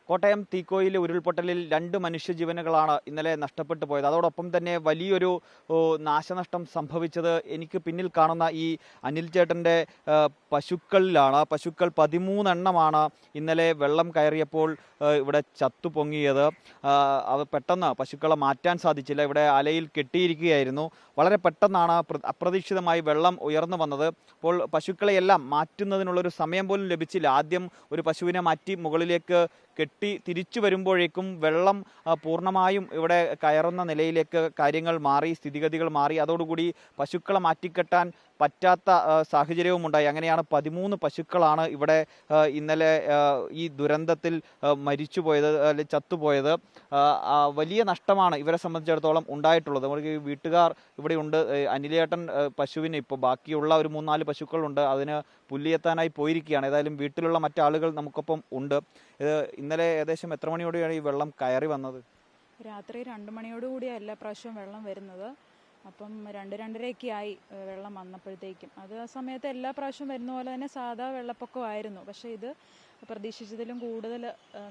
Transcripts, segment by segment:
കോട്ടയം തീക്കോയിലെ ഉരുൾപൊട്ടലിൽ 2 മനുഷ്യജീവനുകളാണ് ഇന്നലെ നഷ്ടപ്പെട്ടു പോയത്. അതോടൊപ്പം തന്നെ വലിയൊരു നാശനഷ്ടം സംഭവിച്ചത് എനിക്ക് പിന്നിൽ കാണുന്ന ഈ അനിൽ ചേട്ടൻ്റെ പശുക്കളിലാണ്. പശുക്കൾ 13 എണ്ണമാണ് ഇന്നലെ വെള്ളം കയറിയപ്പോൾ ഇവിടെ ചത്തുപൊങ്ങിയത്. അത് പെട്ടെന്ന് പശുക്കളെ മാറ്റാൻ സാധിച്ചില്ല. ഇവിടെ അലയിൽ കെട്ടിയിരിക്കുകയായിരുന്നു. വളരെ പെട്ടെന്നാണ് അപ്രതീക്ഷിതമായി വെള്ളം ഉയർന്നു വന്നത്. അപ്പോൾ പശുക്കളെയെല്ലാം മാറ്റുന്നതിനുള്ളൊരു സമയം പോലും ലഭിച്ചില്ല. ആദ്യം ഒരു പശുവിനെ മാറ്റി മുകളിലേക്ക് കെട്ടി തിരിച്ചു വരുമ്പോഴേക്കും വെള്ളം പൂർണ്ണമായും ഇവിടെ കയറുന്ന നിലയിലേക്ക് കാര്യങ്ങൾ മാറി, സ്ഥിതിഗതികൾ മാറി. അതോടുകൂടി പശുക്കളെ മാറ്റിക്കെട്ടാൻ പറ്റാത്ത സാഹചര്യവും ഉണ്ടായി. അങ്ങനെയാണ് 13 പശുക്കളാണ് ഇവിടെ ഇന്നലെ ഈ ദുരന്തത്തിൽ മരിച്ചുപോയത്, അല്ലെങ്കിൽ ചത്തുപോയത്. വലിയ നഷ്ടമാണ് ഇവരെ സംബന്ധിച്ചിടത്തോളം ഉണ്ടായിട്ടുള്ളത്. നമുക്ക് വീട്ടുകാർ ഇവിടെയുണ്ട്. അനിലേട്ടൻ പശുവിന് ഇപ്പോൾ ബാക്കിയുള്ള ഒരു 3-4 പശുക്കളുണ്ട്. അതിന് പുല്ലിയെത്താനായി പോയിരിക്കുകയാണ്. ഏതായാലും വീട്ടിലുള്ള മറ്റാളുകൾ നമുക്കൊപ്പം ഉണ്ട്. ഇന്നലെ ഏകദേശം എത്ര മണിയോടെയാണ് ഈ വെള്ളം കയറി വന്നത്? രാത്രി 2 മണിയോടുകൂടിയാണ് എല്ലാ പ്രാവശ്യവും വെള്ളം വരുന്നത്. അപ്പം 2-2:30 ആയി വെള്ളം വന്നപ്പോഴത്തേക്കും. അത് ആ സമയത്ത് എല്ലാ പ്രാവശ്യവും വരുന്ന പോലെ തന്നെ സാധാ വെള്ളപ്പൊക്കമായിരുന്നു. പക്ഷേ ഇത് പ്രതീക്ഷിച്ചതിലും കൂടുതൽ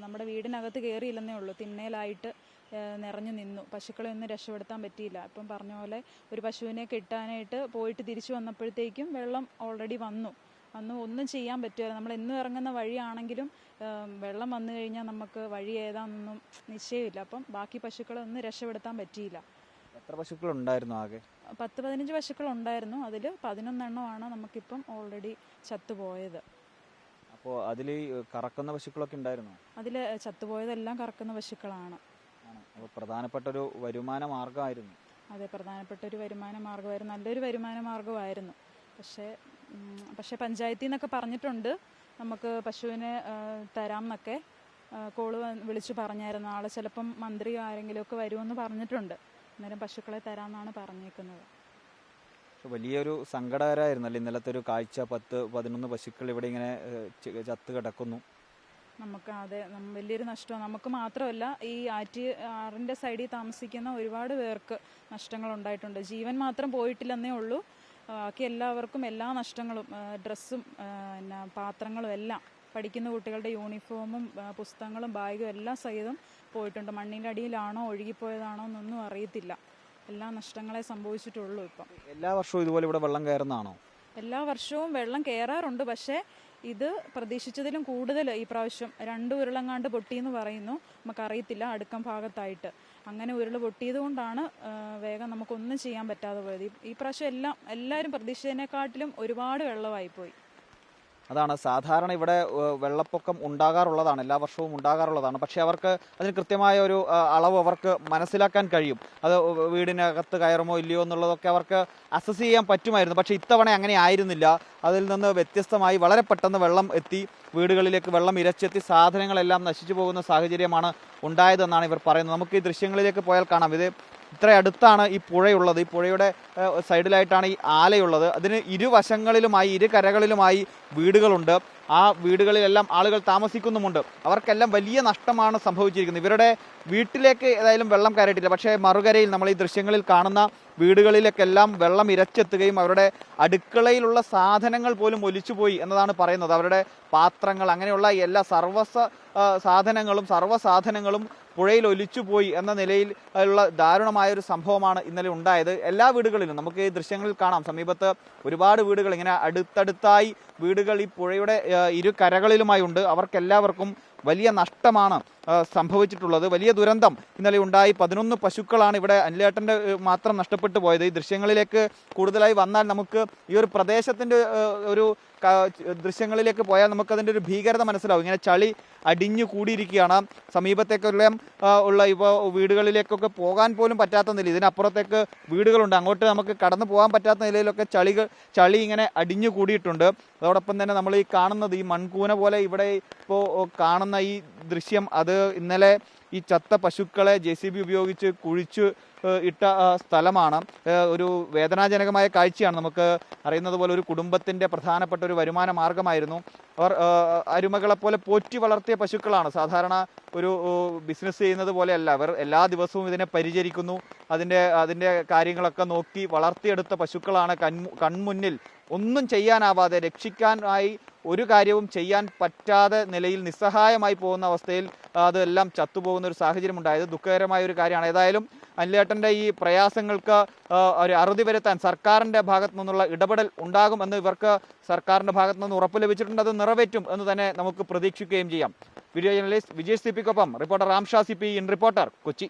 നമ്മുടെ വീടിനകത്ത് കയറിയില്ലെന്നേ ഉള്ളൂ. തിണ്ണയിലായിട്ട് നിറഞ്ഞു നിന്നു. പശുക്കളെ ഒന്നും രക്ഷപ്പെടുത്താൻ പറ്റിയില്ല. ഇപ്പം പറഞ്ഞ പോലെ ഒരു പശുവിനെ കെട്ടാനായിട്ട് പോയിട്ട് തിരിച്ചു വന്നപ്പോഴത്തേക്കും വെള്ളം ഓൾറെഡി വന്നു. ഒന്നും ചെയ്യാൻ പറ്റുമോ? നമ്മൾ എന്നും ഇറങ്ങുന്ന വഴിയാണെങ്കിലും വെള്ളം വന്നു കഴിഞ്ഞാൽ നമുക്ക് വഴി ഏതാണെന്നൊന്നും നിശ്ചയമില്ല. അപ്പം ബാക്കി പശുക്കളെ ഒന്നും രക്ഷപ്പെടുത്താൻ പറ്റിയില്ല. എത്ര പശുക്കളുണ്ടായിരുന്നു? ആകെ 10-15 പശുക്കളുണ്ടായിരുന്നു. അതിൽ 11 എണ്ണമാണ് നമുക്കിപ്പം ഓൾറെഡി ചത്തുപോയത്. അപ്പോൾ അതിൽ കറക്കുന്ന പശുക്കളൊക്കെ ഉണ്ടായിരുന്നു? അതിൽ ചത്തുപോയതെല്ലാം കറക്കുന്ന പശുക്കളാണ്. അപ്പോൾ പ്രധാനപ്പെട്ടൊരു വരുമാന മാർഗമായിരുന്നു. അതെ, പ്രധാനപ്പെട്ട ഒരു വരുമാന മാർഗമായിരുന്നു. നല്ലൊരു വരുമാന മാർഗമായിരുന്നു. പക്ഷേ പഞ്ചായത്തിൽ നിന്നൊക്കെ പറഞ്ഞിട്ടുണ്ട് നമുക്ക് പശുവിനെ തരാം എന്നൊക്കെ. കോള് വിളിച്ച് പറഞ്ഞായിരുന്നു. നാളെ ചിലപ്പം മന്ത്രി ആരെങ്കിലുമൊക്കെ വരുമെന്ന് പറഞ്ഞിട്ടുണ്ട്. അന്നേരം പശുക്കളെ തരാമെന്നാണ് പറഞ്ഞേക്കുന്നത്. വലിയൊരു സങ്കടകരമായിരുന്നല്ലേ ഇന്നലത്തെ ഒരു കാഴ്ച? 10-11 പശുക്കൾ ഇവിടെ ഇങ്ങനെ ചത്ത് കിടക്കുന്നു. അതെ, വലിയൊരു നഷ്ടമാണ്. നമുക്ക് മാത്രമല്ല, ഈ ആറിൻ്റെ സൈഡിൽ താമസിക്കുന്ന ഒരുപാട് പേർക്ക് നഷ്ടങ്ങളുണ്ടായിട്ടുണ്ട്. ജീവൻ മാത്രം പോയിട്ടില്ലെന്നേ ഉള്ളൂ. ബാക്കി എല്ലാവർക്കും എല്ലാ നഷ്ടങ്ങളും, ഡ്രസ്സും പാത്രങ്ങളും എല്ലാം, പഠിക്കുന്ന കുട്ടികളുടെ യൂണിഫോമും പുസ്തകങ്ങളും ബാഗും എല്ലാം സഹിതം പോയിട്ടുണ്ട്. മണ്ണിൻ്റെ അടിയിലാണോ ഒഴുകിപ്പോയതാണോ എന്നൊന്നും അറിയത്തില്ല. എല്ലാ നഷ്ടങ്ങളെ സംഭവിച്ചിട്ടുള്ളൂ. ഇപ്പം എല്ലാ വർഷവും ഇതുപോലെ ഇവിടെ വെള്ളം കയറുന്നതാണോ? എല്ലാ വർഷവും വെള്ളം കയറാറുണ്ട്. പക്ഷേ ഇത് പ്രതീക്ഷിച്ചതിലും കൂടുതൽ ഈ പ്രാവശ്യം 2 ഉരുളങ്ങാണ്ട് പൊട്ടിയെന്ന് പറയുന്നു. നമുക്കറിയത്തില്ല, അടുക്കം ഭാഗത്തായിട്ട് അങ്ങനെ ഉരുൾ പൊട്ടിയത് കൊണ്ടാണ് വേഗം നമുക്കൊന്നും ചെയ്യാൻ പറ്റാതെ പോയത്. ഈ പ്രാവശ്യം എല്ലാവരും പ്രതീക്ഷിച്ചതിനെക്കാട്ടിലും ഒരുപാട് വെള്ളമായിപ്പോയി. അതാണ് സാധാരണ ഇവിടെ വെള്ളപ്പൊക്കം ഉണ്ടാകാറുള്ളതാണ്, എല്ലാ വർഷവും ഉണ്ടാകാറുള്ളതാണ്. പക്ഷേ അവർക്ക് അതിന് കൃത്യമായ ഒരു അളവ് അവർക്ക് മനസ്സിലാക്കാൻ കഴിയും. അത് വീടിനകത്ത് കയറുമോ ഇല്ലയോ എന്നുള്ളതൊക്കെ അവർക്ക് അസസ് ചെയ്യാൻ പറ്റുമായിരുന്നു. പക്ഷേ ഇത്തവണ അങ്ങനെ ആയിരുന്നില്ല. അതിൽ നിന്ന് വ്യത്യസ്തമായി വളരെ പെട്ടെന്ന് വെള്ളം എത്തി, വീടുകളിലേക്ക് വെള്ളം ഇരച്ചെത്തി, സാധനങ്ങളെല്ലാം നശിച്ചു പോകുന്ന സാഹചര്യമാണ് ഉണ്ടായതെന്നാണ് ഇവർ പറയുന്നത്. നമുക്ക് ഈ ദൃശ്യങ്ങളിലേക്ക് പോയാൽ കാണാം. ഇത് ഇത്ര അടുത്താണ് ഈ പുഴയുള്ളത്. ഈ പുഴയുടെ സൈഡിലായിട്ടാണ് ഈ ആലയുള്ളത്. അതിന് ഇരുവശങ്ങളിലുമായി, ഇരു കരകളിലുമായി വീടുകളുണ്ട്. ആ വീടുകളിലെല്ലാം ആളുകൾ താമസിക്കുന്നുമുണ്ട്. അവർക്കെല്ലാം വലിയ നഷ്ടമാണ് സംഭവിച്ചിരിക്കുന്നത്. ഇവരുടെ വീട്ടിലേക്ക് ഏതായാലും വെള്ളം കയറിയിട്ടില്ല. പക്ഷേ മറുകരയിൽ നമ്മൾ ഈ ദൃശ്യങ്ങളിൽ കാണുന്ന വീടുകളിലേക്കെല്ലാം വെള്ളം ഇരച്ചെത്തുകയും അവരുടെ അടുക്കളയിലുള്ള സാധനങ്ങൾ പോലും ഒലിച്ചുപോയി എന്നതാണ് പറയുന്നത്. അവരുടെ പാത്രങ്ങൾ, അങ്ങനെയുള്ള എല്ലാ സർവ്വസാധനങ്ങളും പുഴയിൽ ഒലിച്ചുപോയി എന്ന നിലയിൽ ഉള്ള ദാരുണമായൊരു സംഭവമാണ് ഇന്നലെ ഉണ്ടായത്. എല്ലാ വീടുകളിലും നമുക്ക് ഈ ദൃശ്യങ്ങളിൽ കാണാം. സമീപത്ത് ഒരുപാട് വീടുകൾ, ഇങ്ങനെ അടുത്തടുത്തായി വീടുകൾ ഈ പുഴയുടെ ഇരു കരകളിലുമായി ഉണ്ട്. അവർക്കെല്ലാവർക്കും വലിയ നഷ്ടമാണ് സംഭവിച്ചിട്ടുള്ളത്. വലിയ ദുരന്തം ഇന്നലെ ഉണ്ടായി. 11 പശുക്കളാണ് ഇവിടെ അനിലേട്ടൻ്റെ മാത്രം നഷ്ടപ്പെട്ടു പോയത്. ഈ ദൃശ്യങ്ങളിലേക്ക് കൂടുതലായി വന്നാൽ നമുക്ക് ഈ ഒരു പ്രദേശത്തിൻ്റെ ഒരു ദൃശ്യങ്ങളിലേക്ക് പോയാൽ നമുക്കതിൻ്റെ ഒരു ഭീകരത മനസ്സിലാവും. ഇങ്ങനെ ചളി അടിഞ്ഞു കൂടിയിരിക്കുകയാണ്. സമീപത്തേക്കെല്ലാം ഉള്ള ഇപ്പോൾ വീടുകളിലേക്കൊക്കെ പോകാൻ പോലും പറ്റാത്ത നില, ഇതിനപ്പുറത്തേക്ക് വീടുകളുണ്ട്, അങ്ങോട്ട് നമുക്ക് കടന്നു പോകാൻ പറ്റാത്ത നിലയിലൊക്കെ ചളി ഇങ്ങനെ അടിഞ്ഞു കൂടിയിട്ടുണ്ട്. അതോടൊപ്പം തന്നെ നമ്മൾ ഈ കാണുന്നത് ഈ മൺകൂന പോലെ ഇവിടെ ഇപ്പോൾ കാണുന്ന ഈ ദൃശ്യം, അത് ഇന്നലെ ഈ ചത്ത പശുക്കളെ JCB ഉപയോഗിച്ച് കുഴിച്ച് ഇട്ട സ്ഥലമാണ്. ഒരു വേദനാജനകമായ കാഴ്ചയാണ്. നമുക്ക് അറിയുന്നത് പോലെ ഒരു കുടുംബത്തിൻ്റെ പ്രധാനപ്പെട്ട ഒരു വരുമാന മാർഗമായിരുന്നു. അവർ അരുമകളെപ്പോലെ പോറ്റി വളർത്തിയ പശുക്കളാണ്. സാധാരണ ഒരു ബിസിനസ് ചെയ്യുന്നത് പോലെയല്ല. അവർ എല്ലാ ദിവസവും ഇതിനെ പരിചരിക്കുന്നു. അതിൻ്റെ കാര്യങ്ങളൊക്കെ നോക്കി വളർത്തിയെടുത്ത പശുക്കളാണ്. കൺമുന്നിൽ ഒന്നും ചെയ്യാനാവാതെ, രക്ഷിക്കാനായി ഒരു കാര്യവും ചെയ്യാൻ പറ്റാതെ നിലയിൽ നിസ്സഹായമായി പോകുന്ന അവസ്ഥയിൽ അതെല്ലാം ചത്തുപോകുന്ന ഒരു സാഹചര്യം ഉണ്ടായത് ദുഃഖകരമായ ഒരു കാര്യമാണ്. ഏതായാലും അനിലേട്ടൻ്റെ ഈ പ്രയാസങ്ങൾക്ക് ഒരു അറുതി വരുത്താൻ സർക്കാരിൻ്റെ ഭാഗത്തു നിന്നുള്ള ഇടപെടൽ ഉണ്ടാകുമെന്ന് ഇവർക്ക് സർക്കാരിൻ്റെ ഭാഗത്തു നിന്ന് ഉറപ്പ് ലഭിച്ചിട്ടുണ്ട്. അത് നിറവേറ്റും എന്ന് തന്നെ നമുക്ക് പ്രതീക്ഷിക്കുകയും ചെയ്യാം. വീഡിയോ ജേർണലിസ്റ്റ് വിജയ് CP-ക്കൊപ്പം reporter Ramsha CP in reporter, Kochi.